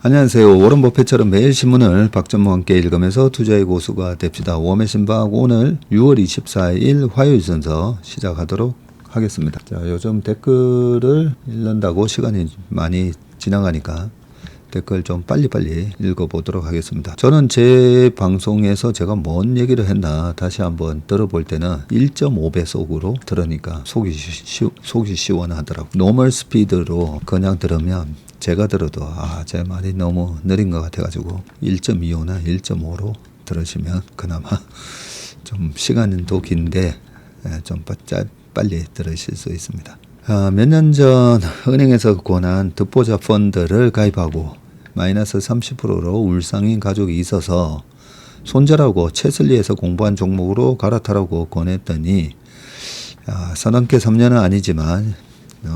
안녕하세요. 워런 버핏처럼 매일 신문을 박전무와 함께 읽으면서 투자의 고수가 됩시다. 웜의 신박 오늘 6월 24일 화요일 순서 시작하도록 하겠습니다. 자, 요즘 댓글을 읽는다고 시간이 많이 지나가니까 댓글 좀 빨리빨리 읽어보도록 하겠습니다. 저는 제 방송에서 제가 뭔 얘기를 했나 다시 한번 들어볼 때는 1.5배속으로 들으니까 속이 시원하더라고요. 노멀 스피드로 그냥 들으면 제가 들어도 제 말이 너무 느린 것 같아가지고 1.25나 1.5로 들으시면 그나마 좀 시간은 더 긴데 좀 빨리 들으실 수 있습니다. 몇 년 전 은행에서 권한 듣보잡 펀드를 가입하고 마이너스 30%로 울상인 가족이 있어서 손절하고 채슬리에서 공부한 종목으로 갈아타라고 권했더니 선언께 3년은 아니지만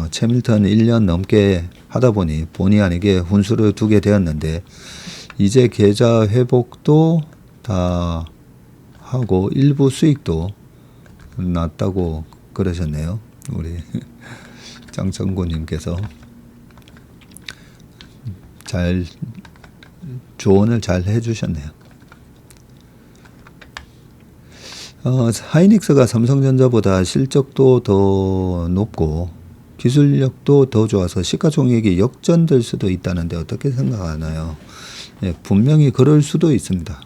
채밀턴 1년 넘게 하다 보니 본의 아니게 훈수를 두게 되었는데 이제 계좌 회복도 다 하고 일부 수익도 났다고 그러셨네요. 우리 장청구님께서 조언을 잘 해주셨네요. 하이닉스가 삼성전자보다 실적도 더 높고 기술력도 더 좋아서 시가총액이 역전될 수도 있다는데 어떻게 생각하나요? 분명히 그럴 수도 있습니다.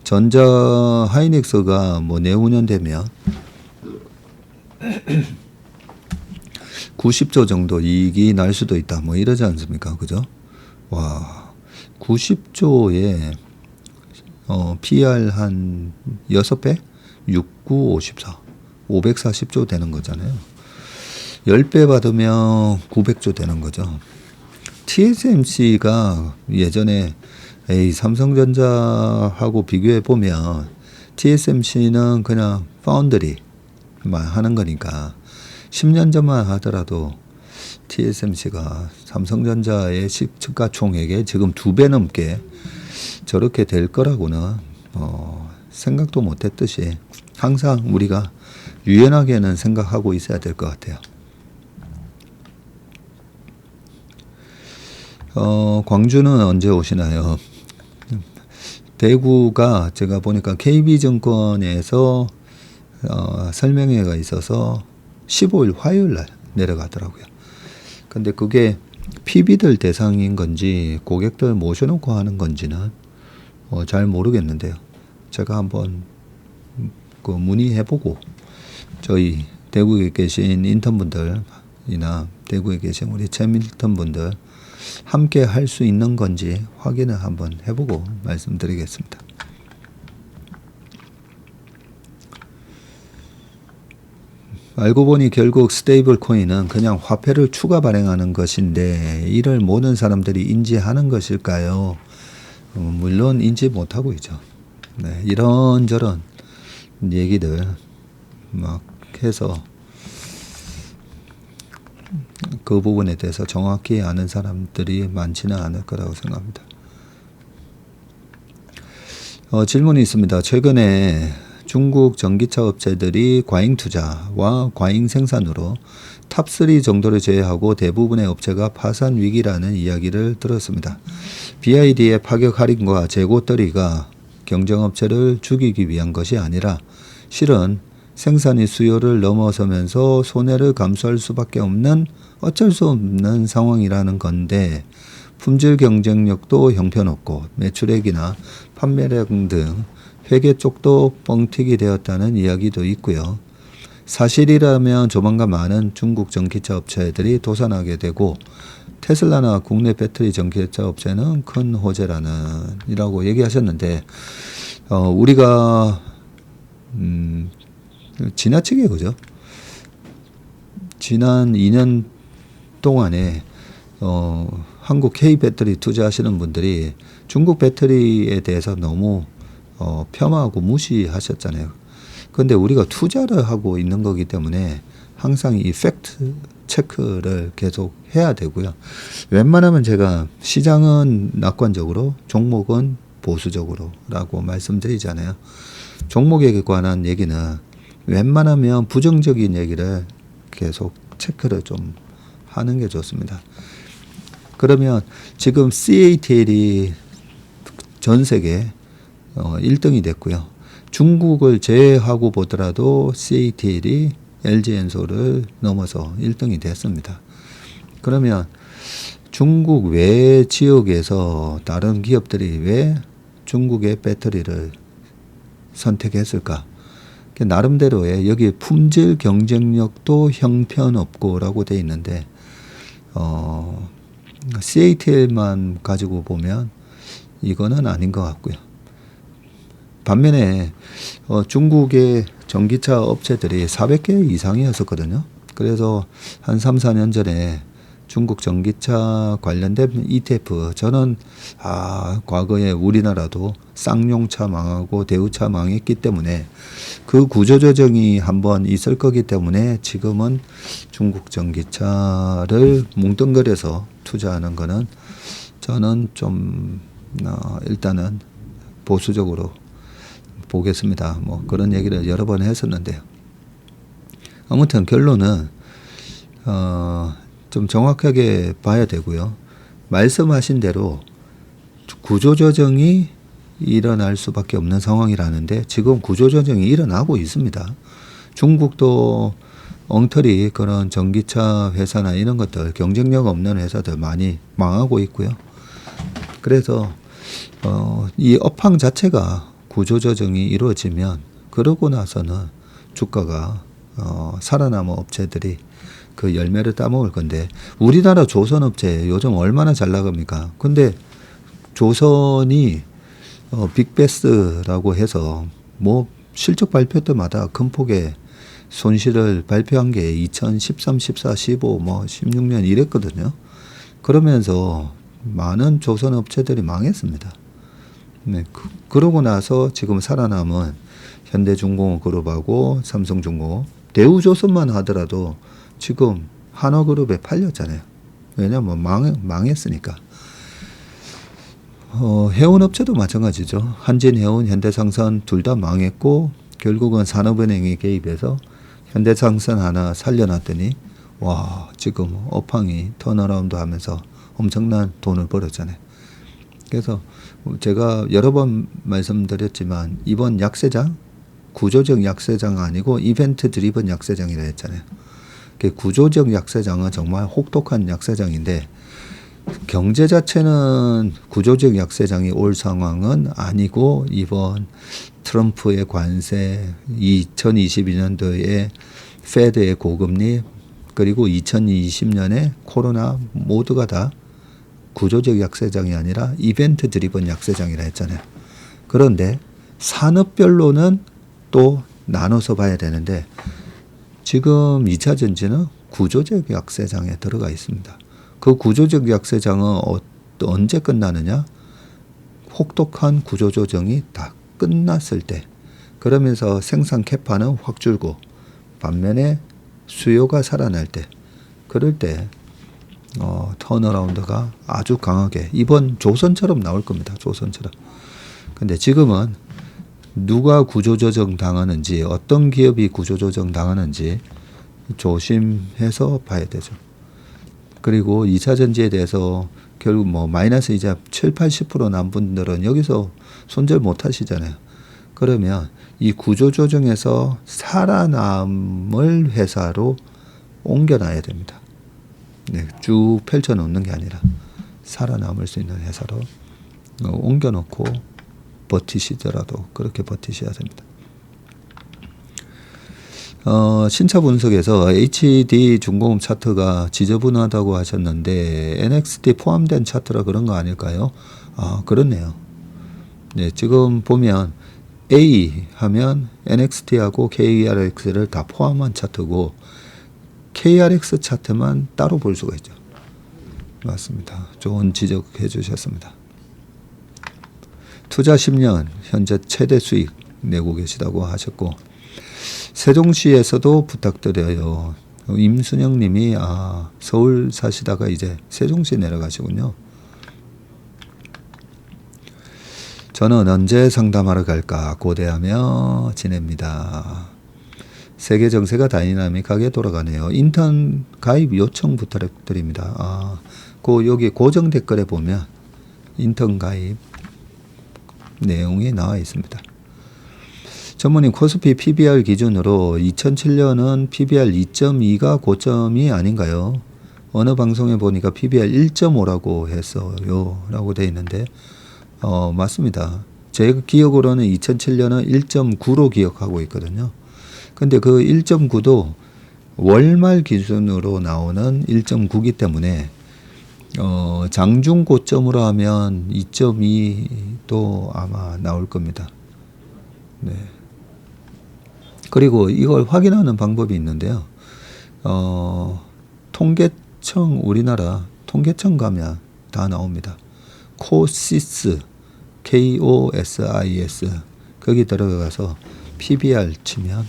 전자 하이닉스가 내후년 되면 90조 정도 이익이 날 수도 있다. 이러지 않습니까? 그죠? 와, 90조에 PR 한 6배? 69, 54. 540조 되는 거잖아요. 10배 받으면 900조 되는 거죠. TSMC가 예전에 삼성전자하고 비교해 보면 TSMC는 그냥 파운드리만 하는 거니까 10년 전만 하더라도 TSMC가 삼성전자의 시가총액에 지금 2배 넘게 저렇게 될 거라고는 생각도 못했듯이 항상 우리가 유연하게는 생각하고 있어야 될 것 같아요. 광주는 언제 오시나요? 대구가 제가 보니까 KB증권에서 설명회가 있어서 15일 화요일 날 내려가더라고요. 근데 그게 PB들 대상인 건지 고객들 모셔놓고 하는 건지는 잘 모르겠는데요. 제가 한번 문의해보고 저희 대구에 계신 인턴분들이나 대구에 계신 우리 채밀턴 분들 함께 할 수 있는 건지 확인을 한번 해보고 말씀드리겠습니다. 알고 보니 결국 스테이블 코인은 그냥 화폐를 추가 발행하는 것인데 이를 모든 사람들이 인지하는 것일까요? 물론 인지 못하고 있죠. 네, 이런저런 얘기들 막 해서 그 부분에 대해서 정확히 아는 사람들이 많지는 않을 거라고 생각합니다. 질문이 있습니다. 최근에 중국 전기차 업체들이 과잉 투자와 과잉 생산으로 탑3 정도를 제외하고 대부분의 업체가 파산 위기라는 이야기를 들었습니다. BID의 파격 할인과 재고 떨이가 경쟁업체를 죽이기 위한 것이 아니라 실은 생산이 수요를 넘어서면서 손해를 감수할 수밖에 없는 어쩔 수 없는 상황이라는 건데 품질 경쟁력도 형편없고 매출액이나 판매량 등 회계 쪽도 뻥튀기 되었다는 이야기도 있고요. 사실이라면 조만간 많은 중국 전기차 업체들이 도산하게 되고 테슬라나 국내 배터리 전기차 업체는 큰 호재라는 이라고 얘기하셨는데 우리가 지나치게 그죠? 지난 2년 동안에 한국 K배터리 투자하시는 분들이 중국 배터리에 대해서 너무 폄하하고 무시하셨잖아요. 그런데 우리가 투자를 하고 있는 거기 때문에 항상 이 팩트 체크를 계속 해야 되고요. 웬만하면 제가 시장은 낙관적으로 종목은 보수적으로 라고 말씀드리잖아요. 종목에 관한 얘기는 웬만하면 부정적인 얘기를 계속 체크를 좀 하는 게 좋습니다. 그러면 지금 CATL이 전 세계 1등이 됐고요. 중국을 제외하고 보더라도 CATL이 LG엔솔을 넘어서 1등이 됐습니다. 그러면 중국 외 지역에서 다른 기업들이 왜 중국의 배터리를 선택했을까? 나름대로의 여기 품질 경쟁력도 형편없고라고 돼 있는데 CATL만 가지고 보면 이거는 아닌 것 같고요. 반면에 중국의 전기차 업체들이 400개 이상이었었거든요. 그래서 한 3, 4년 전에 중국 전기차 관련된 ETF, 저는 과거에 우리나라도 쌍용차 망하고 대우차 망했기 때문에 그 구조조정이 한번 있을 거기 때문에 지금은 중국 전기차를 뭉뚱그려서 투자하는 거는 저는 좀 일단은 보수적으로 보겠습니다. 뭐 그런 얘기를 여러 번 했었는데요. 아무튼 결론은 좀 정확하게 봐야 되고요. 말씀하신 대로 구조조정이 일어날 수밖에 없는 상황이라는데 지금 구조조정이 일어나고 있습니다. 중국도 엉터리 그런 전기차 회사나 이런 것들 경쟁력 없는 회사들 많이 망하고 있고요. 그래서 이 업황 자체가 구조조정이 이루어지면 그러고 나서는 주가가 살아남은 업체들이 그 열매를 따먹을 건데 우리나라 조선업체 요즘 얼마나 잘 나갑니까? 근데 조선이 빅베스라고 해서 뭐 실적 발표 때마다 큰 폭의 손실을 발표한 게 2013, 14, 15, 뭐 16년 이랬거든요. 그러면서 많은 조선업체들이 망했습니다. 네, 그러고 나서 지금 살아남은 현대중공업 그룹하고 삼성중공업, 대우조선만 하더라도 지금 한화그룹에 팔렸잖아요. 왜냐면 망했으니까. 해운업체도 마찬가지죠. 한진해운, 현대상선 둘 다 망했고 결국은 산업은행이 개입해서 현대상선 하나 살려놨더니 와 지금 업황이 턴어라운드 하면서 엄청난 돈을 벌었잖아요. 그래서 제가 여러 번 말씀드렸지만 이번 약세장 구조적 약세장 아니고 이벤트 드리븐 약세장이라 했잖아요. 구조적 약세장은 정말 혹독한 약세장인데 경제 자체는 구조적 약세장이 올 상황은 아니고 이번 트럼프의 관세, 2022년도에 페드의 고금리 그리고 2020년에 코로나 모두가 다 구조적 약세장이 아니라 이벤트 드리븐 약세장이라 했잖아요. 그런데 산업별로는 또 나눠서 봐야 되는데 지금 2차 전지는 구조적 약세장에 들어가 있습니다. 그 구조적 약세장은 언제 끝나느냐? 혹독한 구조조정이 다 끝났을 때, 그러면서 생산 캐파는 확 줄고 반면에 수요가 살아날 때, 그럴 때 턴어라운드가 아주 강하게 이번 조선처럼 나올 겁니다. 조선처럼. 근데 지금은 누가 구조조정 당하는지, 어떤 기업이 구조조정 당하는지 조심해서 봐야 되죠. 그리고 2차 전지에 대해서 결국 뭐 마이너스 이자 7, 80% 난 분들은 여기서 손절 못 하시잖아요. 그러면 이 구조조정에서 살아남을 회사로 옮겨놔야 됩니다. 네, 쭉 펼쳐놓는 게 아니라 살아남을 수 있는 회사로 옮겨놓고 버티시더라도 그렇게 버티셔야 됩니다. 신차 분석에서 HD 중공업 차트가 지저분하다고 하셨는데 NXT 포함된 차트라 그런 거 아닐까요? 그렇네요. 네, 지금 보면 A 하면 NXT하고 KRX를 다 포함한 차트고 KRX 차트만 따로 볼 수가 있죠. 맞습니다. 좋은 지적해 주셨습니다. 투자 10년 현재 최대 수익 내고 계시다고 하셨고 세종시에서도 부탁드려요. 임순영 님이 서울 사시다가 이제 세종시 내려가시군요. 저는 언제 상담하러 갈까 고대하며 지냅니다. 세계 정세가 다이나믹하게 돌아가네요. 인턴 가입 요청 부탁드립니다. 여기 고정 댓글에 보면 인턴 가입 내용이 나와 있습니다. 전문님 코스피 PBR 기준으로 2007년은 PBR 2.2가 고점이 아닌가요? 어느 방송에 보니까 PBR 1.5라고 했어요. 라고 되어 있는데, 맞습니다. 제 기억으로는 2007년은 1.9로 기억하고 있거든요. 근데 그 1.9도 월말 기준으로 나오는 1.9기 때문에, 장중 고점으로 하면 2.2도 아마 나올 겁니다. 네. 그리고 이걸 확인하는 방법이 있는데요. 통계청, 우리나라 통계청 가면 다 나옵니다. 코시스, KOSIS. 거기 들어가서 PBR 치면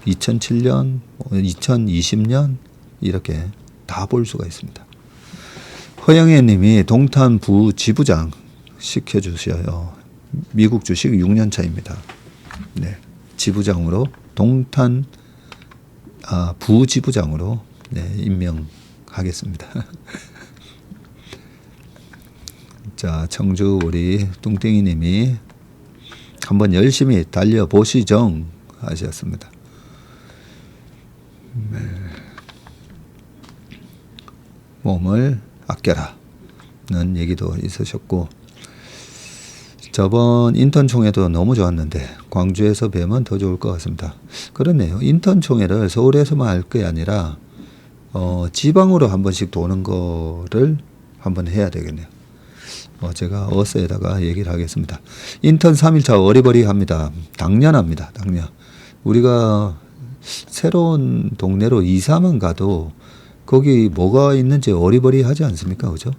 2007년, 2020년 이렇게 다 볼 수가 있습니다. 허영애 님이 동탄 부지부장 시켜주셔요. 미국 주식 6년 차입니다. 네. 지부장으로 동탄 부지부장으로 네, 임명하겠습니다. 자, 청주 우리 뚱땡이 님이 한번 열심히 달려보시정 하셨습니다. 네. 몸을 아껴라는 얘기도 있으셨고, 저번 인턴 총회도 너무 좋았는데 광주에서 뵈면 더 좋을 것 같습니다. 그렇네요. 인턴 총회를 서울에서만 할 게 아니라 지방으로 한 번씩 도는 거를 한번 해야 되겠네요. 제가 어서에다가 얘기를 하겠습니다. 인턴 3일차 어리버리합니다. 당연합니다. 당연. 우리가 새로운 동네로 이사만 가도 거기 뭐가 있는지 어리버리하지 않습니까? 그죠?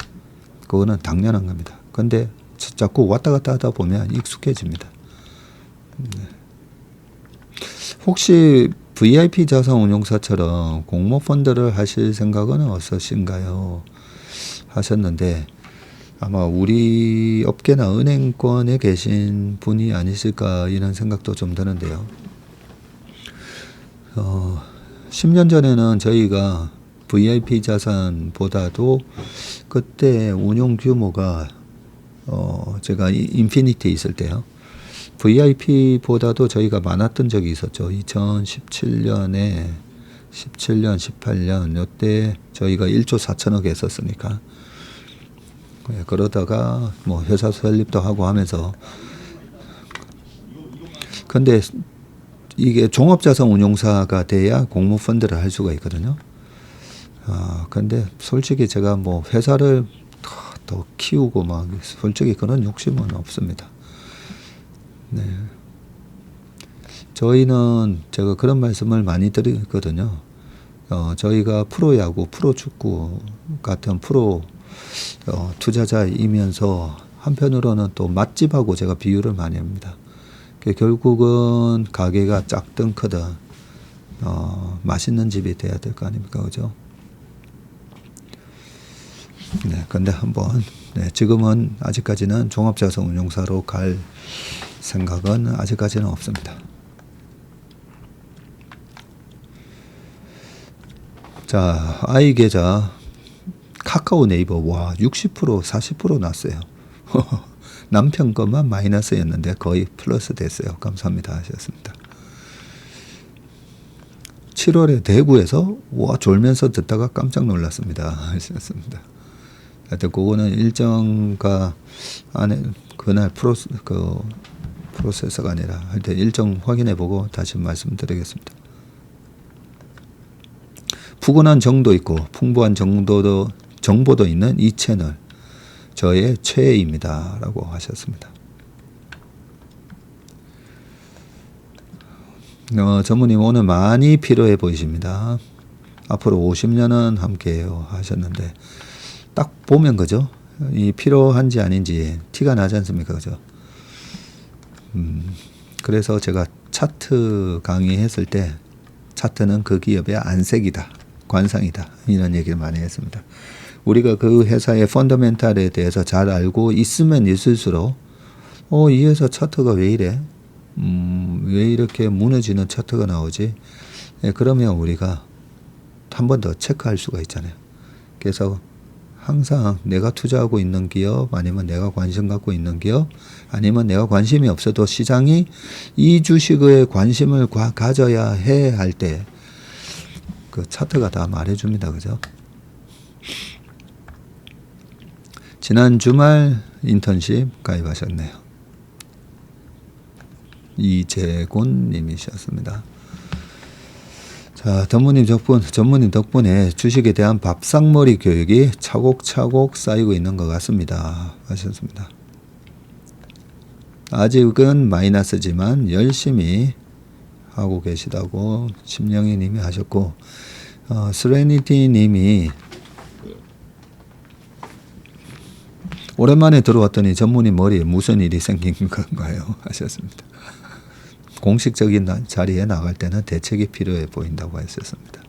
그거는 당연한 겁니다. 근데 자꾸 왔다 갔다 하다 보면 익숙해집니다. 네. 혹시 VIP 자산운용사처럼 공모펀드를 하실 생각은 없으신가요? 하셨는데 아마 우리 업계나 은행권에 계신 분이 아니실까 이런 생각도 좀 드는데요. 10년 전에는 저희가 VIP 자산보다도 그때 운용 규모가 제가 인피니티 있을 때요. VIP보다도 저희가 많았던 적이 있었죠. 2017년에 17년, 18년 이때 저희가 1조 4천억 했었으니까. 그러다가 뭐 회사 설립도 하고 하면서 근데 이게 종합자산 운용사가 돼야 공모펀드를 할 수가 있거든요. 근데 솔직히 제가 뭐 회사를 더 키우고 막 솔직히 그런 욕심은 없습니다. 네. 저희는 제가 그런 말씀을 많이 드리거든요. 저희가 프로야구, 프로축구 같은 프로 투자자이면서 한편으로는 또 맛집하고 제가 비유를 많이 합니다. 결국은 가게가 작든 크든 맛있는 집이 돼야 될 거 아닙니까, 그죠? 네, 근데 한번 지금은 아직까지는 종합자산운용사로 갈 생각은 아직까지는 없습니다. 자, 아이 계좌 카카오 네이버 와 60% 40% 났어요. 남편 것만 마이너스였는데 거의 플러스 됐어요. 감사합니다 하셨습니다. 7월에 대구에서 와 졸면서 듣다가 깜짝 놀랐습니다 하셨습니다. 하여튼 그거는 일정가 안에 그날 프로세서가 아니라 하여튼 일정 확인해 보고 다시 말씀드리겠습니다. 푸근한 정도 있고 풍부한 정보도 있는 이 채널 저의 최애입니다 라고 하셨습니다. 전무님 오늘 많이 피로해 보이십니다. 앞으로 50년은 함께해요 하셨는데 딱 보면 그죠? 이 필요한지 아닌지 티가 나지 않습니까? 그죠? 그래서 제가 차트 강의했을 때 차트는 그 기업의 안색이다. 관상이다. 이런 얘기를 많이 했습니다. 우리가 그 회사의 펀더멘탈에 대해서 잘 알고 있으면 있을수록 이 회사 차트가 왜 이래? 왜 이렇게 무너지는 차트가 나오지? 그러면 우리가 한 번 더 체크할 수가 있잖아요. 그래서 항상 내가 투자하고 있는 기업, 아니면 내가 관심 갖고 있는 기업, 아니면 내가 관심이 없어도 시장이 이 주식에 관심을 가져야 해 할 때 그 차트가 다 말해줍니다. 그죠? 지난 주말 인턴십 가입하셨네요. 이재곤 님이셨습니다. 자, 전무님 덕분에 주식에 대한 밥상머리 교육이 차곡차곡 쌓이고 있는 것 같습니다. 하셨습니다. 아직은 마이너스지만 열심히 하고 계시다고 심영희 님이 하셨고, 스레니티 님이 오랜만에 들어왔더니 전무님 머리에 무슨 일이 생긴 건가요? 하셨습니다. 공식적인 자리에 나갈 때는 대책이 필요해 보인다고 하셨습니다.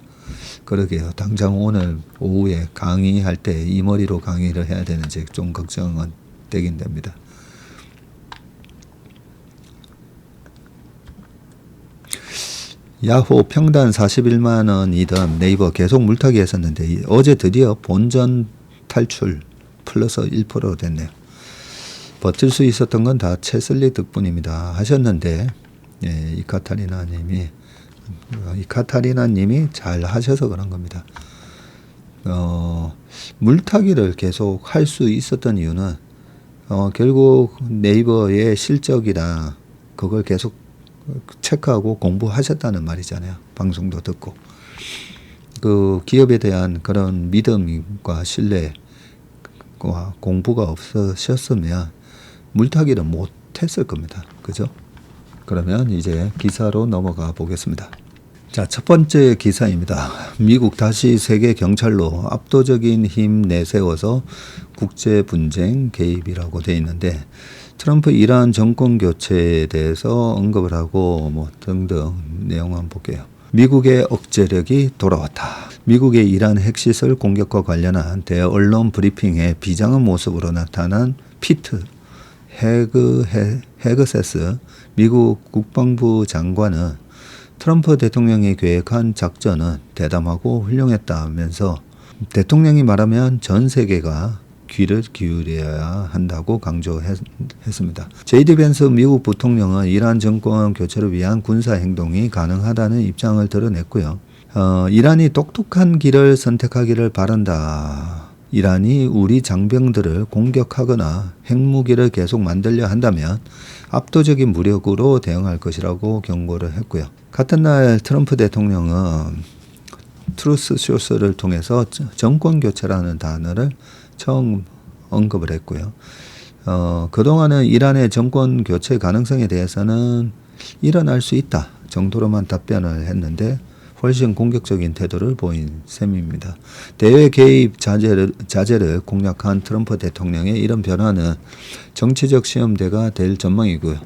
그러게요. 당장 오늘 오후에 강의할 때 이 머리로 강의를 해야 되는지 좀 걱정은 되긴 됩니다. 야후 평단 41만원이던 네이버 계속 물타기 했었는데 어제 드디어 본전 탈출 플러스 1% 됐네요. 버틸 수 있었던 건 다 채슬리 덕분입니다 하셨는데, 예, 이카타리나 님이 잘 하셔서 그런 겁니다. 물타기를 계속 할 수 있었던 이유는 결국 네이버의 실적이나 그걸 계속 체크하고 공부하셨다는 말이잖아요. 방송도 듣고. 그 기업에 대한 그런 믿음과 신뢰와 공부가 없으셨으면 물타기를 못했을 겁니다. 그죠? 그러면 이제 기사로 넘어가 보겠습니다. 자, 첫 번째 기사입니다. 미국 다시 세계 경찰로 압도적인 힘 내세워서 국제 분쟁 개입이라고 되어 있는데, 트럼프 이란 정권 교체에 대해서 언급을 하고 뭐 등등 내용 한번 볼게요. 미국의 억제력이 돌아왔다. 미국의 이란 핵시설 공격과 관련한 대언론 브리핑에 비장한 모습으로 나타난 피트 헤그세스 미국 국방부 장관은 트럼프 대통령이 계획한 작전은 대담하고 훌륭했다면서 대통령이 말하면 전 세계가 귀를 기울여야 한다고 강조했습니다. 제이디 벤스 미국 부통령은 이란 정권 교체를 위한 군사 행동이 가능하다는 입장을 드러냈고요. 이란이 똑똑한 길을 선택하기를 바란다. 이란이 우리 장병들을 공격하거나 핵무기를 계속 만들려 한다면 압도적인 무력으로 대응할 것이라고 경고를 했고요. 같은 날 트럼프 대통령은 트루스 쇼스를 통해서 정권 교체라는 단어를 처음 언급을 했고요. 그동안은 이란의 정권 교체 가능성에 대해서는 일어날 수 있다 정도로만 답변을 했는데 훨씬 공격적인 태도를 보인 셈입니다. 대외 개입 자제를 공략한 트럼프 대통령의 이런 변화는 정치적 시험대가 될 전망이고요.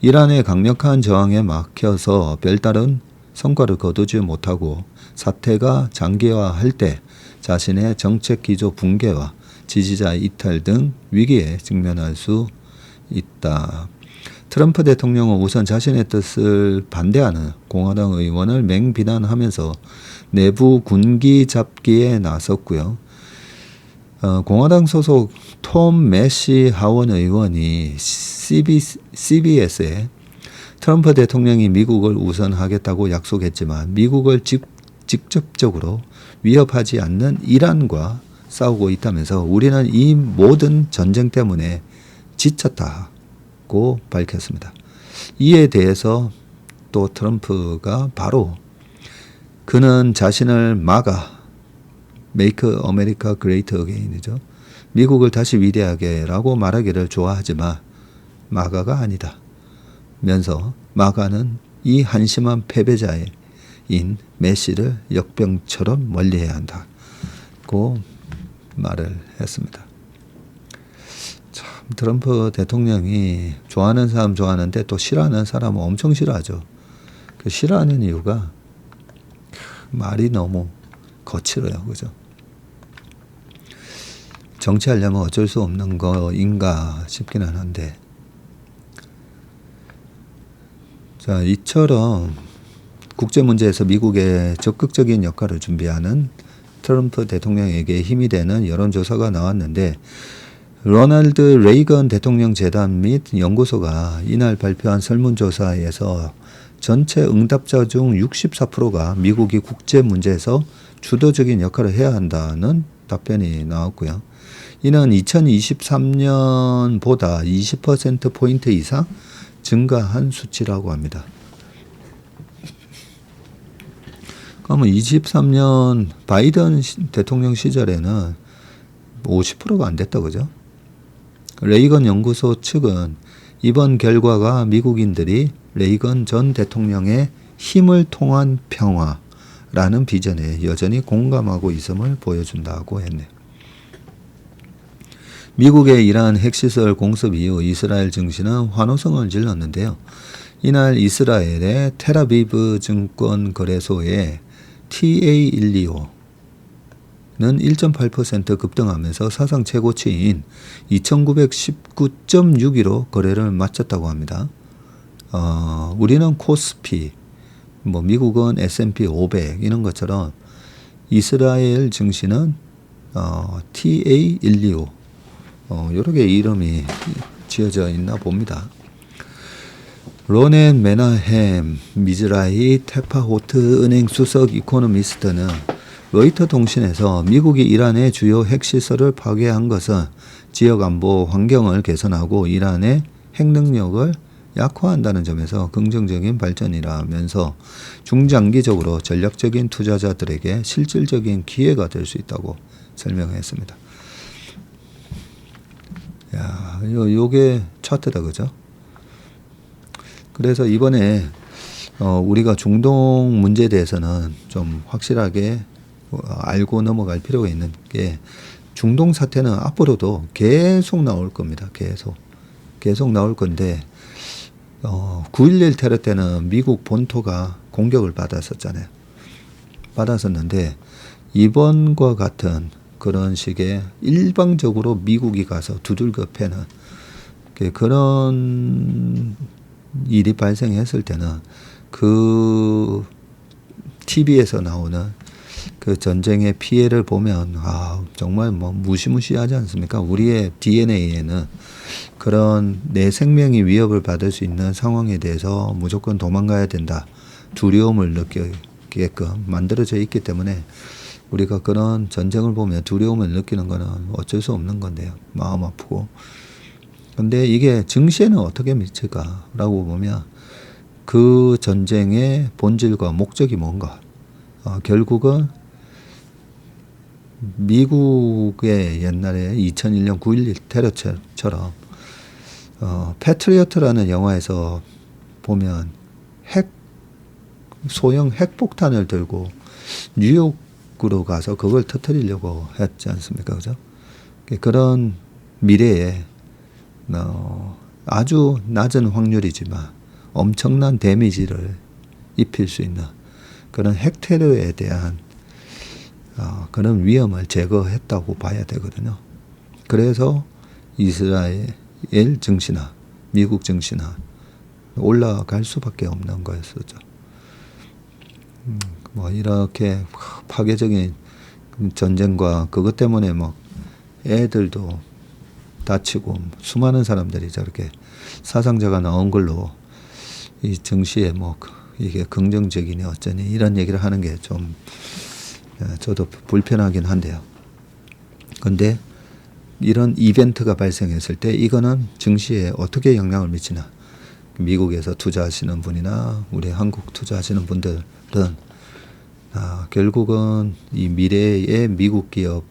이란의 강력한 저항에 막혀서 별다른 성과를 거두지 못하고 사태가 장기화할 때 자신의 정책 기조 붕괴와 지지자 이탈 등 위기에 직면할 수 있다. 트럼프 대통령은 우선 자신의 뜻을 반대하는 공화당 의원을 맹비난하면서 내부 군기 잡기에 나섰고요. 공화당 소속 톰 매시 하원 의원이 CBS에 트럼프 대통령이 미국을 우선하겠다고 약속했지만 미국을 직접적으로 위협하지 않는 이란과 싸우고 있다면서 우리는 이 모든 전쟁 때문에 지쳤다고 밝혔습니다. 이에 대해서 또 트럼프가 바로 그는 자신을 Make America Great Again이죠. 미국을 다시 위대하게라고 말하기를 좋아하지만 마가가 아니다. 면서 마가는 이 한심한 패배자인 메시를 역병처럼 멀리해야 한다고 말을 했습니다. 참 트럼프 대통령이 좋아하는 사람 좋아하는데 또 싫어하는 사람은 엄청 싫어하죠. 그 싫어하는 이유가 말이 너무 거칠어요. 그죠? 정치하려면 어쩔 수 없는 거인가 싶기는 한데, 자, 이처럼 국제 문제에서 미국의 적극적인 역할을 준비하는 트럼프 대통령에게 힘이 되는 여론조사가 나왔는데 로널드 레이건 대통령 재단 및 연구소가 이날 발표한 설문조사에서 전체 응답자 중 64%가 미국이 국제 문제에서 주도적인 역할을 해야 한다는 답변이 나왔고요. 이는 2023년보다 20%포인트 이상 증가한 수치라고 합니다. 그러면 23년 바이든 대통령 시절에는 50%가 안 됐다, 그죠? 레이건 연구소 측은 이번 결과가 미국인들이 레이건 전 대통령의 힘을 통한 평화라는 비전에 여전히 공감하고 있음을 보여준다고 했네요. 미국의 이러한 핵시설 공습 이후 이스라엘 증시는 환호성을 질렀는데요. 이날 이스라엘의 텔아비브 증권거래소의 TA125는 1.8% 급등하면서 사상 최고치인 2919.6위로 거래를 마쳤다고 합니다. 우리는 코스피, 미국은 S&P 500 이런 것처럼 이스라엘 증시는 TA125 여러 개 이름이 지어져 있나 봅니다. 로넨 메나햄 미즈라히 테파호트 은행 수석 이코노미스트는 로이터 통신에서 미국이 이란의 주요 핵시설을 파괴한 것은 지역 안보 환경을 개선하고 이란의 핵 능력을 약화한다는 점에서 긍정적인 발전이라면서 중장기적으로 전략적인 투자자들에게 실질적인 기회가 될 수 있다고 설명했습니다. 야, 요게 차트다, 그죠? 그래서 이번에 우리가 중동 문제에 대해서는 좀 확실하게 알고 넘어갈 필요가 있는 게 중동 사태는 앞으로도 계속 나올 겁니다. 계속 나올 건데 9.11 테러 때는 미국 본토가 공격을 받았었는데 이번과 같은 그런 식의 일방적으로 미국이 가서 두들겨 패는 그런 일이 발생했을 때는 그 TV에서 나오는 그 전쟁의 피해를 보면 정말 무시무시하지 않습니까? 우리의 DNA에는 그런 내 생명이 위협을 받을 수 있는 상황에 대해서 무조건 도망가야 된다. 두려움을 느끼게끔 만들어져 있기 때문에 우리가 그런 전쟁을 보면 두려움을 느끼는 거는 어쩔 수 없는 건데요. 마음 아프고. 근데 이게 증시에는 어떻게 미칠까라고 보면 그 전쟁의 본질과 목적이 뭔가. 결국은 미국의 옛날에 2001년 9.11 테러처럼 패트리어트라는 영화에서 보면 소형 핵폭탄을 들고 뉴욕으로 가서 그걸 터뜨리려고 했지 않습니까? 그죠? 그런 미래에 아주 낮은 확률이지만 엄청난 데미지를 입힐 수 있는 그런 핵테러에 대한 그런 위험을 제거했다고 봐야 되거든요. 그래서 이스라엘 증시나 미국 증시나 올라갈 수밖에 없는 거였었죠. 이렇게 파괴적인 전쟁과 그것 때문에 애들도 다치고 수많은 사람들이 저렇게 사상자가 나온 걸로 이 증시에 이게 긍정적이니 어쩌니 이런 얘기를 하는 게 좀 저도 불편하긴 한데요. 근데 이런 이벤트가 발생했을 때 이거는 증시에 어떻게 영향을 미치나. 미국에서 투자하시는 분이나 우리 한국 투자하시는 분들은 결국은 이 미래의 미국 기업에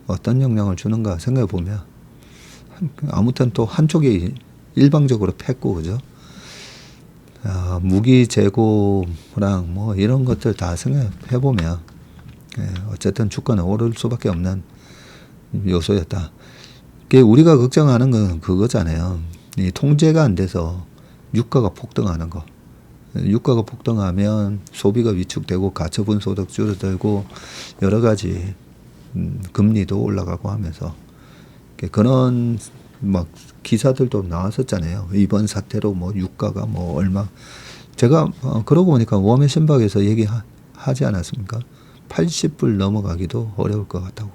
어떤 영향을 주는가 생각해 보면 아무튼 또 한쪽이 일방적으로 팼고 그죠? 무기 재고랑 이런 것들 다 생각해 보면 어쨌든 주가는 오를 수밖에 없는 요소였다. 우리가 걱정하는 건 그거잖아요. 이 통제가 안 돼서 유가가 폭등하는 거. 유가가 폭등하면 소비가 위축되고 가처분 소득 줄어들고 여러 가지 금리도 올라가고 하면서 그런 기사들도 나왔었잖아요. 이번 사태로 유가가 얼마. 제가 그러고 보니까 웜의 신박에서 얘기한 하지 않았습니까? 80불 넘어가기도 어려울 것 같다고.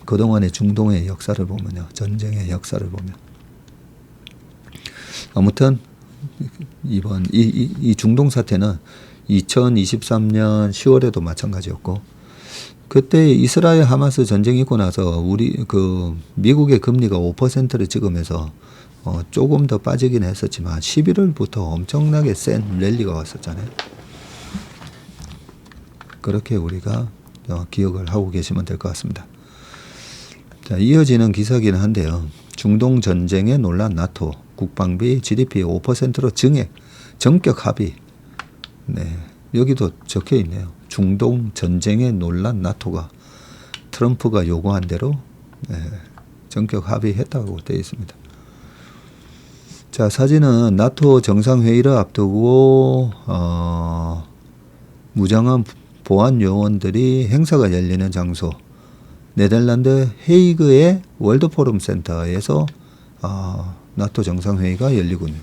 그동안의 중동의 역사를 보면요. 전쟁의 역사를 보면. 아무튼 이번 이 중동 사태는 2023년 10월에도 마찬가지였고, 그때 이스라엘 하마스 전쟁이 있고 나서 미국의 금리가 5%를 찍으면서 조금 더 빠지긴 했었지만 11월부터 엄청나게 센 랠리가 왔었잖아요. 그렇게 우리가 기억을 하고 계시면 될 것 같습니다. 자, 이어지는 기사기는 한데요. 중동 전쟁의 논란 나토 국방비 GDP 5%로 증액 전격 합의. 네, 여기도 적혀 있네요. 중동 전쟁의 논란 나토가 트럼프가 요구한 대로 전격 합의했다고 되어 있습니다. 자, 사진은 나토 정상회의를 앞두고 무장한 보안 요원들이 행사가 열리는 장소 네덜란드 헤이그의 월드포럼 센터에서 나토 정상회의가 열리군요.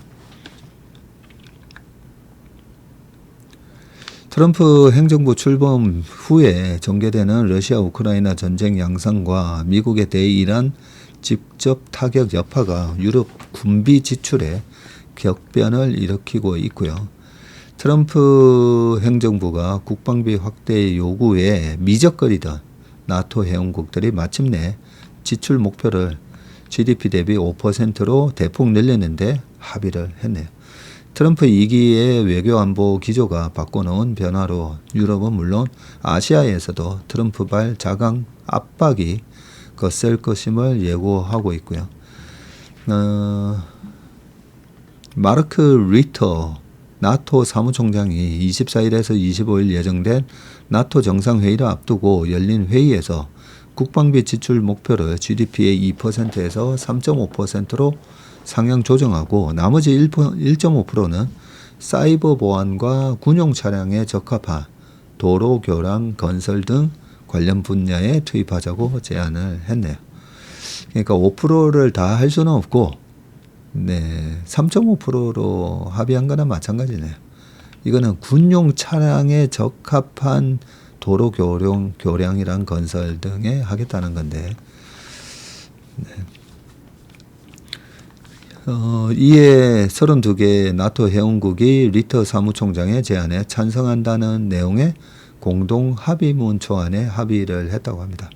트럼프 행정부 출범 후에 전개되는 러시아 우크라이나 전쟁 양상과 미국의 대이란 직접 타격 여파가 유럽 군비 지출에 격변을 일으키고 있고요. 트럼프 행정부가 국방비 확대 요구에 미적거리던 나토 회원국들이 마침내 지출 목표를 GDP 대비 5%로 대폭 늘리는데 합의를 했네요. 트럼프 2기의 외교안보 기조가 바꿔놓은 변화로 유럽은 물론 아시아에서도 트럼프발 자강 압박이 거셀 것임을 예고하고 있고요. 마르크 리터 나토 사무총장이 24일에서 25일 예정된 나토 정상회의를 앞두고 열린 회의에서 국방비 지출 목표를 GDP의 2%에서 3.5%로 상향 조정하고 나머지 1.5%는 사이버 보안과 군용 차량에 적합한 도로 교량 건설 등 관련 분야에 투입하자고 제안을 했네요. 그러니까 5%를 다 할 수는 없고 3.5%로 합의한 거나 마찬가지네요. 이거는 군용 차량에 적합한 도로 교량이란 건설 등에 하겠다는 건데, 이에 32개 나토 회원국이 리터 사무총장의 제안에 찬성한다는 내용의 공동 합의문 초안에 합의를 했다고 합니다.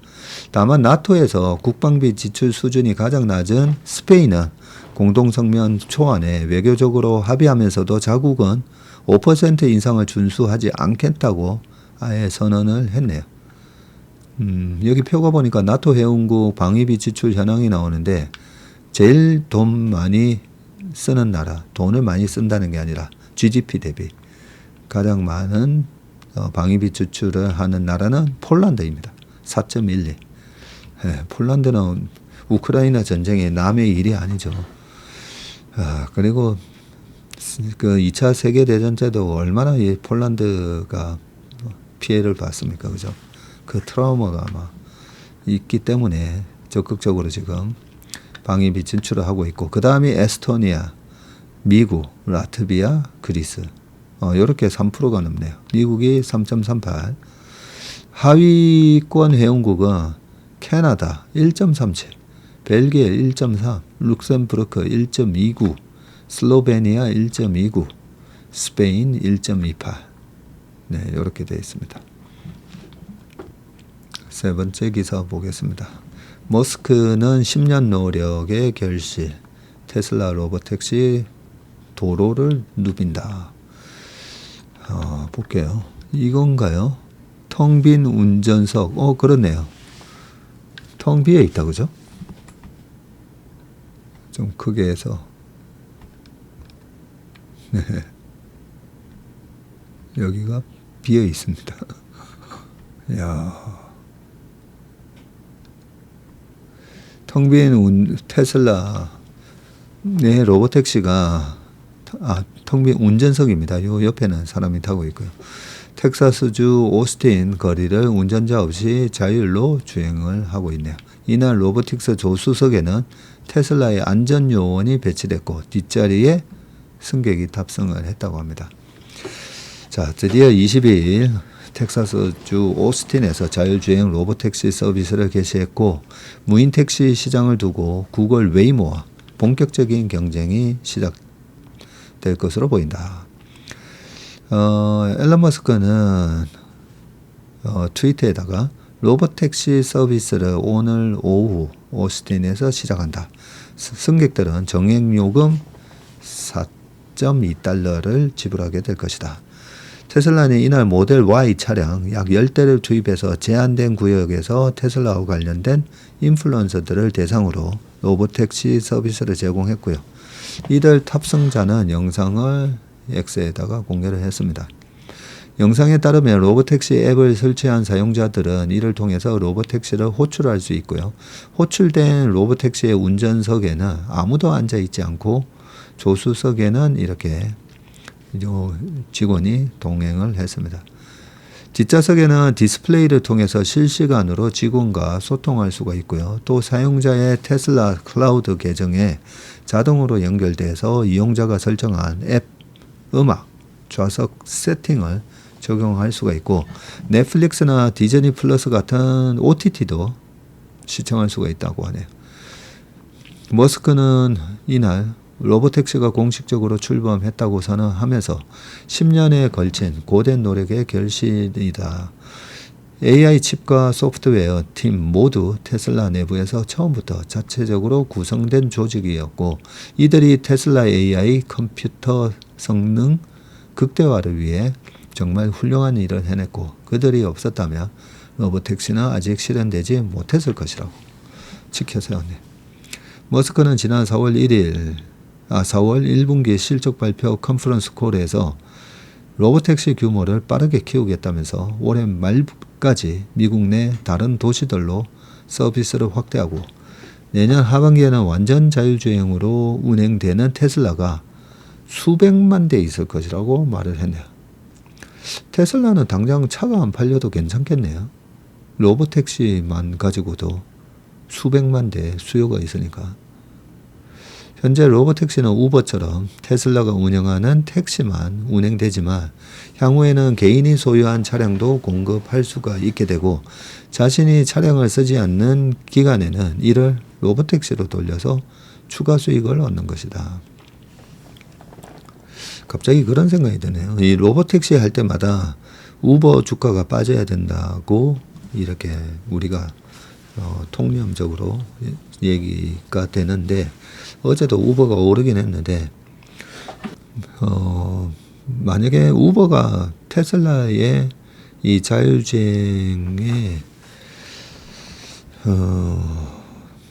다만 나토에서 국방비 지출 수준이 가장 낮은 스페인은 공동성명 초안에 외교적으로 합의하면서도 자국은 5% 인상을 준수하지 않겠다고 아예 선언을 했네요. 여기 표가 보니까 나토 회원국 방위비 지출 현황이 나오는데 제일 돈 많이 쓰는 나라, 돈을 많이 쓴다는 게 아니라 GDP 대비 가장 많은 방위비 지출을 하는 나라는 폴란드입니다. 4.12. 폴란드는 우크라이나 전쟁의 남의 일이 아니죠. 그리고 그 2차 세계대전 때도 얼마나 이 폴란드가 피해를 봤습니까? 그죠? 그 트라우마가 아마 있기 때문에 적극적으로 지금 방위비 진출을 하고 있고, 그 다음이 에스토니아, 미국, 라트비아, 그리스. 이렇게 3%가 넘네요. 미국이 3.38. 하위권 회원국은 캐나다 1.37, 벨기에 1.3, 룩셈부르크 1.29, 슬로베니아 1.29, 스페인 1.28. 네, 이렇게 되어 있습니다. 세 번째 기사 보겠습니다. 머스크는 10년 노력의 결실, 테슬라 로보택시 도로를 누빈다. 볼게요. 이건가요? 텅 빈 운전석. 그렇네요. 텅 비어 있다, 그죠? 좀 크게 해서. 네. 여기가 비어 있습니다. 야. 텅 빈 테슬라 네, 로보택시가 텅 빈 운전석입니다. 요 옆에는 사람이 타고 있고요. 텍사스주 오스틴 거리를 운전자 없이 자율로 주행을 하고 있네요. 이날 로보틱스 조수석에는 테슬라의 안전요원이 배치됐고 뒷자리에 승객이 탑승을 했다고 합니다. 자, 드디어 22일 텍사스주 오스틴에서 자율주행 로보택시 서비스를 개시했고 무인 택시 시장을 두고 구글 웨이모와 본격적인 경쟁이 시작될 것으로 보인다. 앨런 머스크는 트위터에다가 로보택시 서비스를 오늘 오후 오스틴에서 시작한다. 승객들은 정액요금 4.2달러를 지불하게 될 것이다. 테슬라는 이날 모델 Y 차량 약 10대를 투입해서 제한된 구역에서 테슬라와 관련된 인플루언서들을 대상으로 로보택시 서비스를 제공했고요. 이들 탑승자는 영상을 X에다가 공개를 했습니다. 영상에 따르면 로보택시 앱을 설치한 사용자들은 이를 통해서 로보택시를 호출할 수 있고요. 호출된 로보택시의 운전석에는 아무도 앉아있지 않고 조수석에는 이렇게 직원이 동행을 했습니다. 뒷좌석에는 디스플레이를 통해서 실시간으로 직원과 소통할 수가 있고요. 또 사용자의 테슬라 클라우드 계정에 자동으로 연결돼서 이용자가 설정한 앱, 음악, 좌석 세팅을 적용할 수가 있고 넷플릭스나 디즈니 플러스 같은 OTT도 시청할 수가 있다고 하네요. 머스크는 이날 로보택시가 공식적으로 출범했다고 선언하면서 10년에 걸친 고된 노력의 결실이다. AI 칩과 소프트웨어 팀 모두 테슬라 내부에서 처음부터 자체적으로 구성된 조직이었고 이들이 테슬라 AI 컴퓨터 성능 극대화를 위해 정말 훌륭한 일을 해냈고 그들이 없었다면 로보택시는 아직 실현되지 못했을 것이라고 지켜세웠네. 머스크는 지난 4월 1분기 실적 발표 컨퍼런스 콜에서 로보택시 규모를 빠르게 키우겠다면서 올해 말까지 미국 내 다른 도시들로 서비스를 확대하고 내년 하반기에는 완전 자율주행으로 운행되는 테슬라가 수백만 대 있을 것이라고 말을 했네요. 테슬라는 당장 차가 안 팔려도 괜찮겠네요. 로보택시만 가지고도 수백만 대 수요가 있으니까. 현재 로보택시는 우버처럼 테슬라가 운영하는 택시만 운행되지만 향후에는 개인이 소유한 차량도 공급할 수가 있게 되고 자신이 차량을 쓰지 않는 기간에는 이를 로보택시로 돌려서 추가 수익을 얻는 것이다. 갑자기 그런 생각이 드네요. 이 로보택시 할 때마다 우버 주가가 빠져야 된다고 이렇게 우리가 통념적으로 얘기가 되는데 어제도 우버가 오르긴 했는데 만약에 우버가 테슬라의 이 자율주행에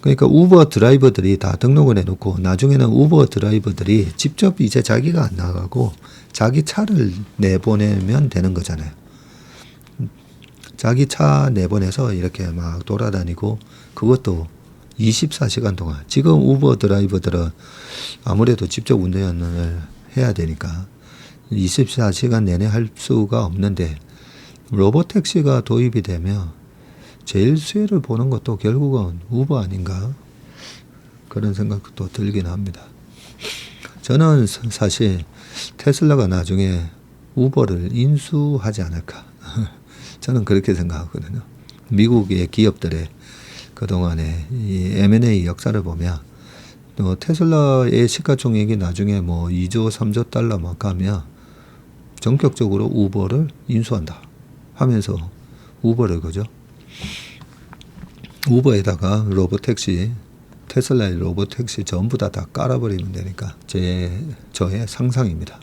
그러니까 우버 드라이버들이 다 등록을 해놓고 나중에는 우버 드라이버들이 직접 이제 자기가 안 나가고 자기 차를 내보내면 되는 거잖아요. 자기 차 내보내서 이렇게 막 돌아다니고 그것도 24시간 동안. 지금 우버 드라이버들은 아무래도 직접 운전을 해야 되니까 24시간 내내 할 수가 없는데 로보택시가 도입이 되면 제일 수혜를 보는 것도 결국은 우버 아닌가 그런 생각도 들긴 합니다. 저는 사실 테슬라가 나중에 우버를 인수하지 않을까 저는 그렇게 생각하거든요. 미국의 기업들의 그동안의 이 M&A 역사를 보면 테슬라의 시가총액이 나중에 뭐 2조 3조 달러 막 가면 전격적으로 우버를 인수한다 하면서 우버를 그죠? 우버에다가 로보택시 테슬라의 로보택시 전부 다 깔아버리면 되니까 저의 상상입니다.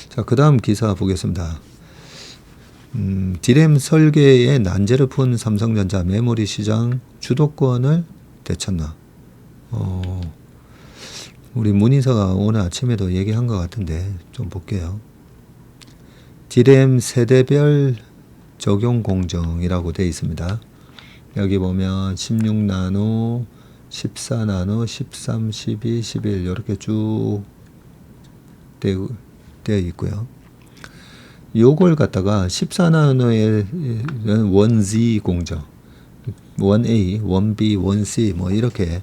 자, 그 다음 기사 보겠습니다. 디램 설계에 난제를 푼 삼성전자 메모리 시장 주도권을 되찾나. 우리 문인서가 오늘 아침에도 얘기한 것 같은데 좀 볼게요. 디램 세대별 적용 공정이라고 되어 있습니다. 여기 보면 16나노, 14나노, 13, 12, 11 이렇게 쭉 되어 있고요. 요걸 갖다가 14나노의 1Z 공정, 1A, 1B, 1C 뭐 이렇게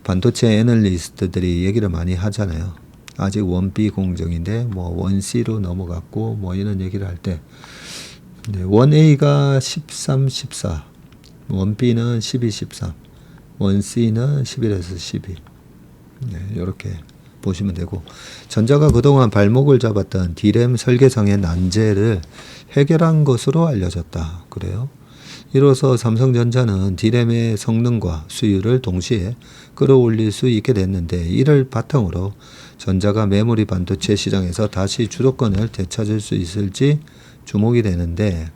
반도체 애널리스트들이 얘기를 많이 하잖아요. 아직 1B 공정인데 뭐 1C로 넘어갔고 뭐 이런 얘기를 할 때 네, 1A가 13, 14, 1B는 12, 13, 1C는 11에서 12. 네, 이렇게 보시면 되고, 전자가 그동안 발목을 잡았던 D램 설계상의 난제를 해결한 것으로 알려졌다. 그래요. 이로써 삼성전자는 D램의 성능과 수율을 동시에 끌어올릴 수 있게 됐는데, 이를 바탕으로 전자가 메모리 반도체 시장에서 다시 주도권을 되찾을 수 있을지 주목이 되는데,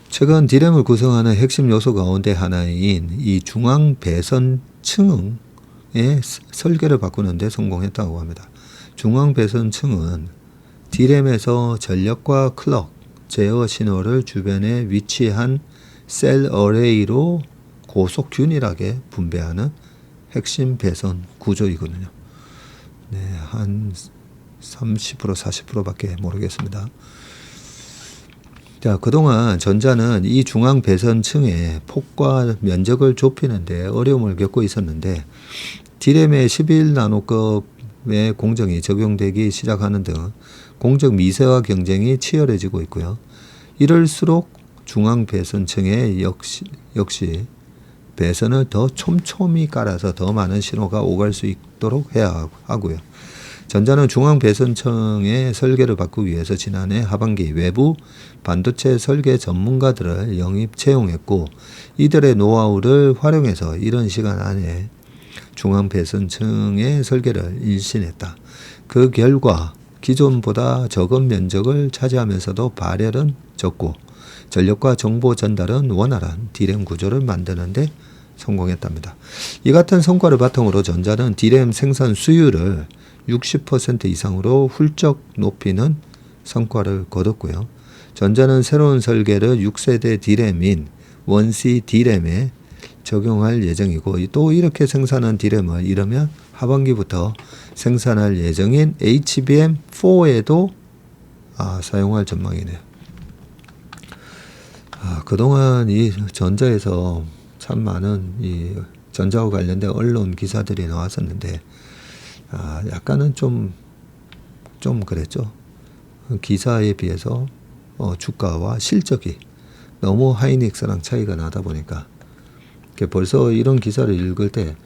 최근 D램을 구성하는 핵심 요소 가운데 하나인 이 중앙 배선층의 설계를 바꾸는 데 성공했다고 합니다. 중앙 배선층은 D램에서 전력과 클럭, 제어 신호를 주변에 위치한 셀 어레이로 고속 균일하게 분배하는 핵심 배선 구조이거든요. 네, 한 30%, 40%밖에 모르겠습니다. 자, 그동안 전자는 이 중앙 배선층의 폭과 면적을 좁히는데 어려움을 겪고 있었는데, D램의 11나노급의 공정이 적용되기 시작하는 등 공정 미세화 경쟁이 치열해지고 있고요. 이럴수록 중앙 배선층에 역시 배선을 더 촘촘히 깔아서 더 많은 신호가 오갈 수 있도록 해야 하고요. 전자는 중앙 배선층의 설계를 바꾸기 위해서 지난해 하반기 외부 반도체 설계 전문가들을 영입 채용했고, 이들의 노하우를 활용해서 이런 시간 안에 중앙 배선층의 설계를 일신했다. 그 결과 기존보다 적은 면적을 차지하면서도 발열은 적고 전력과 정보 전달은 원활한 D램 구조를 만드는 데 성공했답니다. 이 같은 성과를 바탕으로 전자는 D램 생산 수율을 60% 이상으로 훌쩍 높이는 성과를 거뒀고요. 전자는 새로운 설계를 6세대 D램인 1C D램에 적용할 예정이고, 또 이렇게 생산한 D램을 이르면 하반기부터 생산할 예정인 HBM4에도 사용할 전망이네요. 그동안 이 전자에서 참 많은 이 전자와 관련된 언론 기사들이 나왔었는데, 약간은 좀 그랬죠. 기사에 비해서 주가와 실적이 너무 하이닉스랑 차이가 나다 보니까 벌써 이런 기사를 읽을 때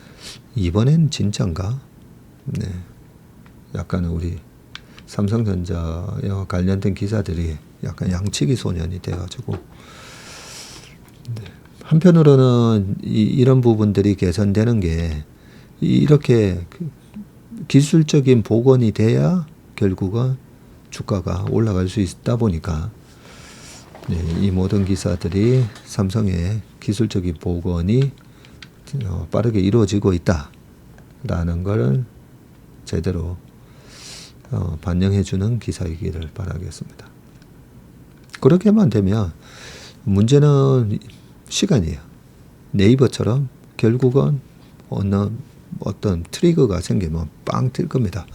이번엔 진짠가? 네, 약간은 우리 삼성전자와 관련된 기사들이 약간 양치기 소년이 돼가지고, 네. 한편으로는 이런 부분들이 개선되는 게 이렇게 기술적인 복원이 돼야 결국은 주가가 올라갈 수 있다 보니까, 네, 이 모든 기사들이 삼성의 기술적인 복원이 빠르게 이루어지고 있다라는 걸 제대로 반영해주는 기사이기를 바라겠습니다. 그렇게만 되면 문제는 시간이에요. 네이버처럼 결국은 어떤 트리거가 생기면 빵 뜰 겁니다.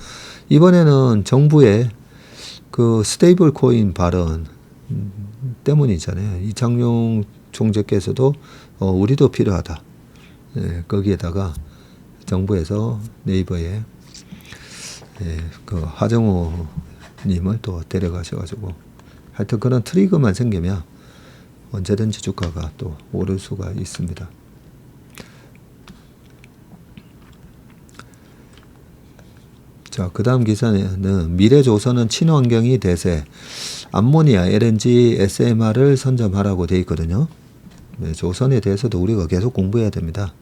이번에는 정부의 그 스테이블 코인 발언 때문이잖아요. 이창용 총재께서도 우리도 필요하다. 네, 거기에다가 정부에서 네이버에 그 하정우 님을 또 데려가셔가지고, 하여튼 그런 트리거만 생기면 언제든지 주가가 또 오를 수가 있습니다. 자, 그 다음 기사는 미래조선은 친환경이 대세, 암모니아, LNG, SMR을 선점하라고 되어 있거든요. 네, 조선에 대해서도 우리가 계속 공부해야 됩니다.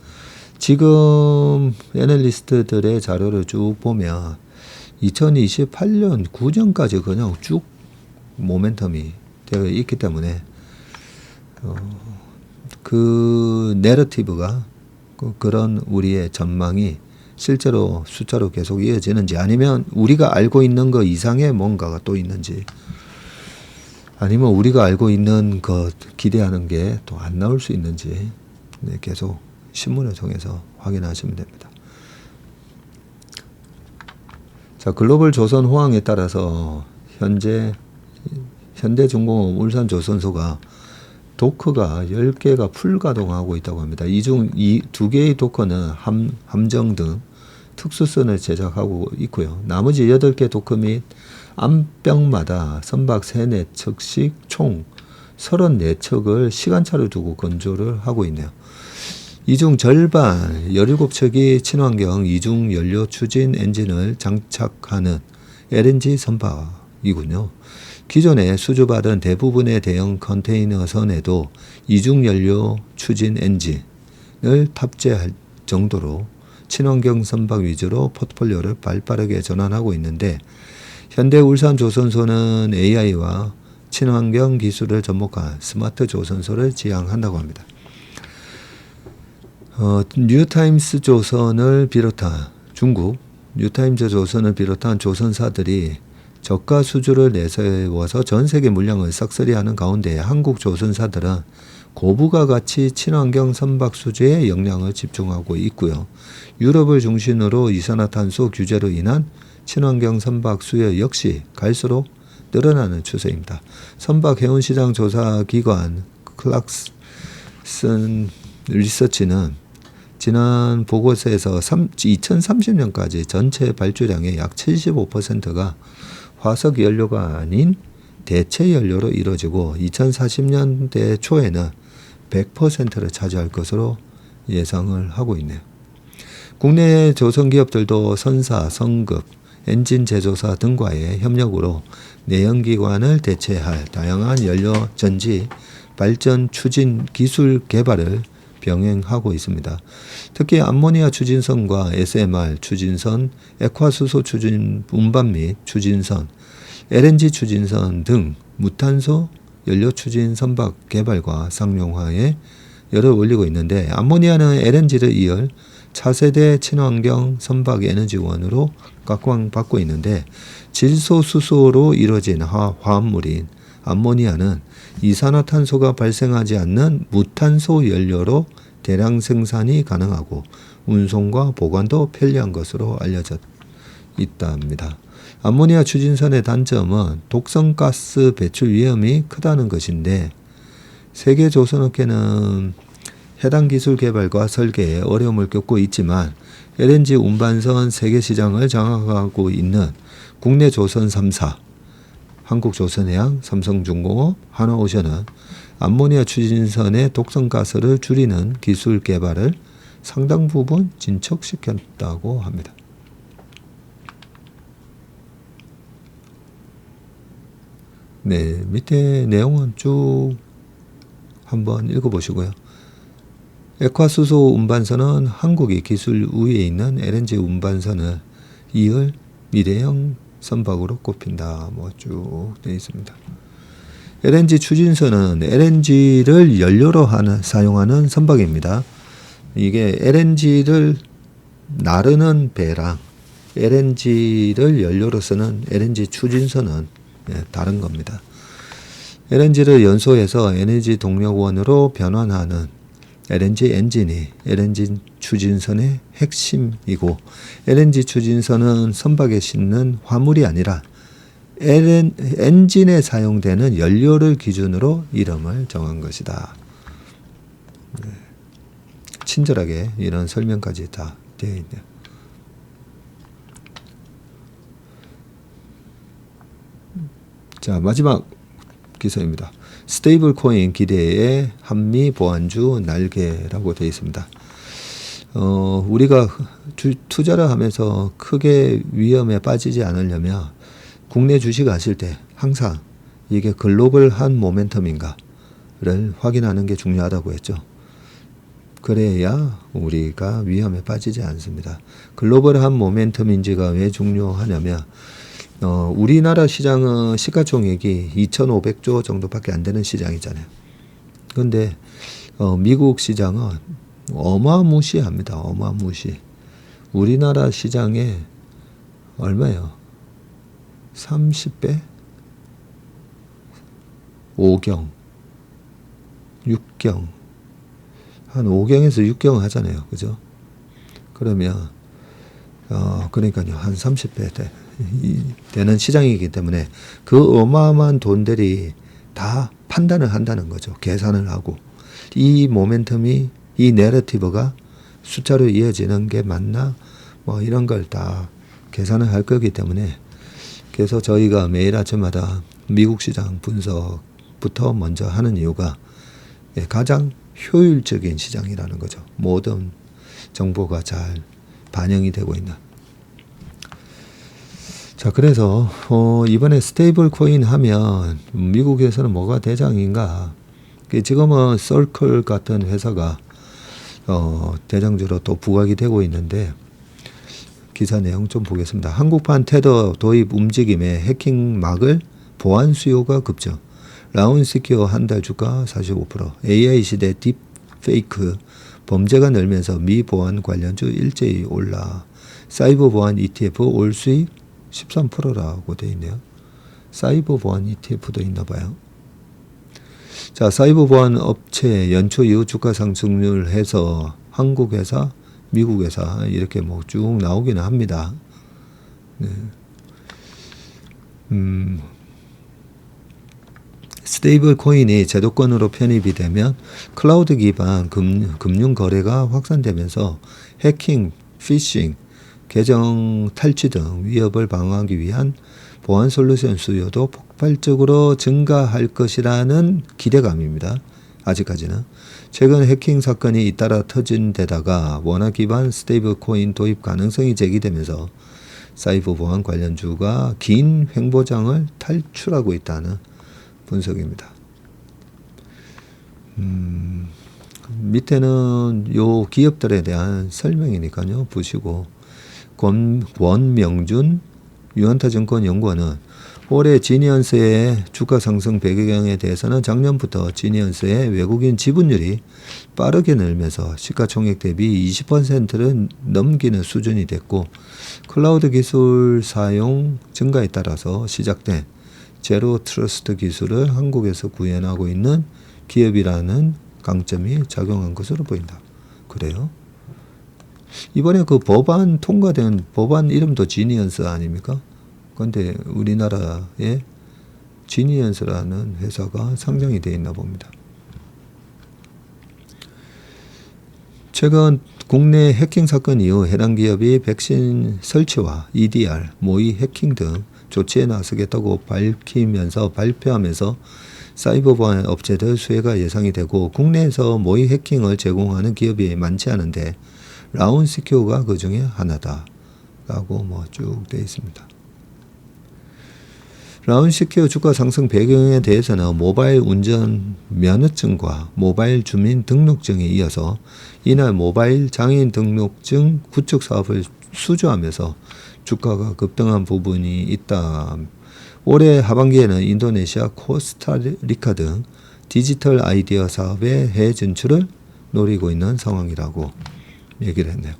지금 애널리스트들의 자료를 쭉 보면 2028년 9년까지 그냥 쭉 모멘텀이 되어 있기 때문에 그 내러티브가 그런 우리의 전망이 실제로 숫자로 계속 이어지는지, 아니면 우리가 알고 있는 거 이상의 뭔가가 또 있는지, 아니면 우리가 알고 있는 것 기대하는 게 또 안 나올 수 있는지, 네, 계속 신문을 통해서 확인하시면 됩니다. 자, 글로벌 조선 호황에 따라서 현대중공업 울산조선소가 도커가 10개가 풀가동하고 있다고 합니다. 이 중 2개의 도커는 함정 등 특수선을 제작하고 있고요. 나머지 8개 도커 및 암병마다 선박 3, 4척씩 총 34척을 시간차를 두고 건조를 하고 있네요. 이 중 절반 17척이 친환경 이중 연료 추진 엔진을 장착하는 LNG 선박이군요. 기존에 수주받은 대부분의 대형 컨테이너선에도 이중 연료 추진 엔진을 탑재할 정도로 친환경 선박 위주로 포트폴리오를 발빠르게 전환하고 있는데, 현대 울산 조선소는 AI와 친환경 기술을 접목한 스마트 조선소를 지향한다고 합니다. 뉴타임스 조선을 비롯한 중국 뉴타임즈 조선을 비롯한 조선사들이 저가 수주를 내세워서 전 세계 물량을 싹쓸이하는 가운데 한국 조선사들은 고부가 가치 친환경 선박 수주에 역량을 집중하고 있고요. 유럽을 중심으로 이산화탄소 규제로 인한 친환경 선박 수요 역시 갈수록 늘어나는 추세입니다. 선박 해운시장 조사기관 클락슨 리서치는 지난 보고서에서 2030년까지 전체 발주량의 약 75%가 화석 연료가 아닌 대체 연료로 이루어지고 2040년대 초에는 100%를 차지할 것으로 예상을 하고 있네요. 국내 조선기업들도 선사, 성급, 엔진 제조사 등과의 협력으로 내연기관을 대체할 다양한 연료 전지 발전 추진 기술 개발을 병행하고 있습니다. 특히 암모니아 추진선과 SMR 추진선, 액화수소 추진 운반 및 추진선, LNG 추진선 등 무탄소 연료 추진 선박 개발과 상용화에 열을 올리고 있는데, 암모니아는 LNG를 이을 차세대 친환경 선박 에너지원으로 각광받고 있는데, 질소수소로 이루어진 화합물인 암모니아는 이산화탄소가 발생하지 않는 무탄소 연료로 대량 생산이 가능하고 운송과 보관도 편리한 것으로 알려져 있답니다. 암모니아 추진선의 단점은 독성가스 배출 위험이 크다는 것인데, 세계 조선업계는 해당 기술 개발과 설계에 어려움을 겪고 있지만 LNG 운반선 세계 시장을 장악하고 있는 국내 조선 3사 한국조선해양, 삼성중공업, 한화오션은 암모니아 추진선의 독성가스를 줄이는 기술 개발을 상당 부분 진척시켰다고 합니다. 네, 밑에 내용은 쭉 한번 읽어보시고요. 액화수소 운반선은 한국이 기술 우위에 있는 LNG 운반선을 이을 미래형 선박으로 꼽힌다. 쭉 되어 있습니다. LNG 추진선은 LNG를 연료로 사용하는 선박입니다. 이게 LNG를 나르는 배랑 LNG를 연료로 쓰는 LNG 추진선은 다른 겁니다. LNG를 연소해서 에너지 동력원으로 변환하는 LNG 엔진이 LNG 추진선의 핵심이고, LNG 추진선은 선박에 싣는 화물이 아니라 엔진에 사용되는 연료를 기준으로 이름을 정한 것이다. 친절하게 이런 설명까지 다 되어 있네요. 자, 마지막 기사입니다. 스테이블 코인 기대의 한미 보안주 날개라고 되어 있습니다. 우리가 투자를 하면서 크게 위험에 빠지지 않으려면 국내 주식 하실 때 항상 이게 글로벌한 모멘텀인가를 확인하는 게 중요하다고 했죠. 그래야 우리가 위험에 빠지지 않습니다. 글로벌한 모멘텀인지가 왜 중요하냐면, 우리나라 시장은 시가총액이 2,500조 정도밖에 안 되는 시장이잖아요. 그런데 미국 시장은 어마무시합니다. 어마무시. 우리나라 시장에 얼마예요? 30배? 5경, 6경, 한 5경에서 6경 하잖아요. 그죠? 그러면 그러니까요, 한 30배 되는 시장이기 때문에 그 어마어마한 돈들이 다 판단을 한다는 거죠. 계산을 하고 이 모멘텀이, 이 내러티브가 숫자로 이어지는 게 맞나, 이런 걸 다 계산을 할 거기 때문에 그래서 저희가 매일 아침마다 미국 시장 분석부터 먼저 하는 이유가 가장 효율적인 시장이라는 거죠. 모든 정보가 잘 반영이 되고 있는. 자, 그래서 이번에 스테이블 코인 하면 미국에서는 뭐가 대장인가? 지금은 서클 같은 회사가 대장주로 또 부각이 되고 있는데, 기사 내용 좀 보겠습니다. 한국판 테더 도입 움직임에 해킹막을 보안 수요가 급증. 라운시큐어 한 달 주가 45%. AI 시대 딥페이크 범죄가 늘면서 미 보안 관련주 일제히 올라. 사이버 보안 ETF 올 수익 13%라고 되어 있네요. 사이버 보안 ETF도 있나 봐요. 자, 사이버 보안 업체 연초 이후 주가 상승률 해서 한국 회사, 미국 회사 이렇게 뭐 쭉 나오기는 합니다. 네. 스테이블 코인이 제도권으로 편입이 되면 클라우드 기반 금융 거래가 확산되면서 해킹, 피싱, 계정 탈취 등 위협을 방어하기 위한 보안 솔루션 수요도 폭발적으로 증가할 것이라는 기대감입니다. 아직까지는. 최근 해킹 사건이 잇따라 터진 데다가 원화 기반 스테이블 코인 도입 가능성이 제기되면서 사이버 보안 관련주가 긴 횡보장을 탈출하고 있다는 분석입니다. 밑에는 요 기업들에 대한 설명이니까요. 보시고 권명준 유한타증권 연구원은 올해 지니언스의 주가 상승 배경에 대해서는 작년부터 지니언스의 외국인 지분율이 빠르게 늘면서 시가총액 대비 20%를 넘기는 수준이 됐고, 클라우드 기술 사용 증가에 따라서 시작된 제로 트러스트 기술을 한국에서 구현하고 있는 기업이라는 강점이 작용한 것으로 보인다. 그래요? 이번에 그 법안 통과된 법안 이름도 지니언스 아닙니까? 그런데 우리나라에 지니언스라는 회사가 상장이 되어 있나 봅니다. 최근 국내 해킹 사건 이후 해당 기업이 백신 설치와 EDR, 모의 해킹 등 조치에 나서겠다고 발표하면서 사이버 보안 업체들 수혜가 예상이 되고, 국내에서 모의 해킹을 제공하는 기업이 많지 않은데 라운시큐어가 그 중에 하나다라고 뭐 쭉 되어 있습니다. 라운시큐어 주가 상승 배경에 대해서는 모바일 운전 면허증과 모바일 주민 등록증에 이어서 이날 모바일 장애인 등록증 구축 사업을 수주하면서 주가가 급등한 부분이 있다. 올해 하반기에는 인도네시아, 코스타리카 등 디지털 아이디어 사업의 해외 진출을 노리고 있는 상황이라고 얘기를 했네요.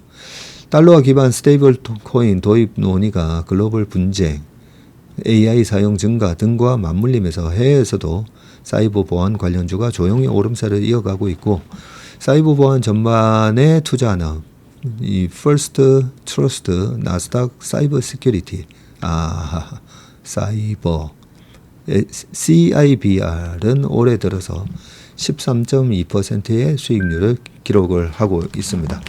달러화 기반 스테이블 코인 도입 논의가 글로벌 분쟁, AI 사용 증가 등과 맞물리면서 해외에서도 사이버 보안 관련주가 조용히 오름세를 이어가고 있고, 사이버 보안 전반에 투자하는 이 퍼스트 트러스트 나스닥 사이버 시큐리티 사이버 CIBR은 올해 들어서 13.2%의 수익률을 기록을 하고 있습니다.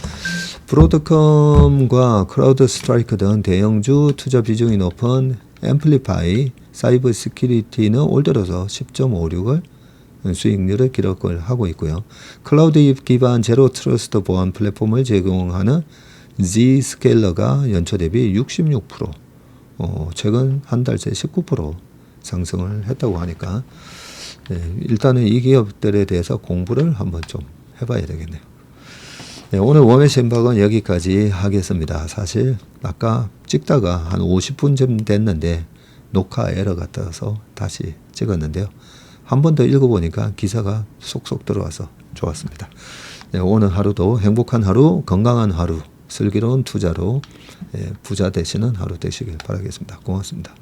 브로드컴과 크라우드 스트라이크 등 대형주 투자 비중이 높은 앰플리파이 사이버 시큐리티는 올 들어서 10.56을 수익률을 기록을 하고 있고요. 클라우드 기반 제로 트러스트 보안 플랫폼을 제공하는 Zscaler가 연초 대비 66%, 최근 한 달 새 19% 상승을 했다고 하니까 일단은 이 기업들에 대해서 공부를 한번 좀 해봐야 되겠네요. 오늘 웜의 심박은 여기까지 하겠습니다. 사실 아까 찍다가 한 50분쯤 됐는데 녹화 에러가 떠서 다시 찍었는데요. 한 번 더 읽어보니까 기사가 쏙쏙 들어와서 좋았습니다. 오늘 하루도 행복한 하루, 건강한 하루, 슬기로운 투자로 부자 되시는 하루 되시길 바라겠습니다. 고맙습니다.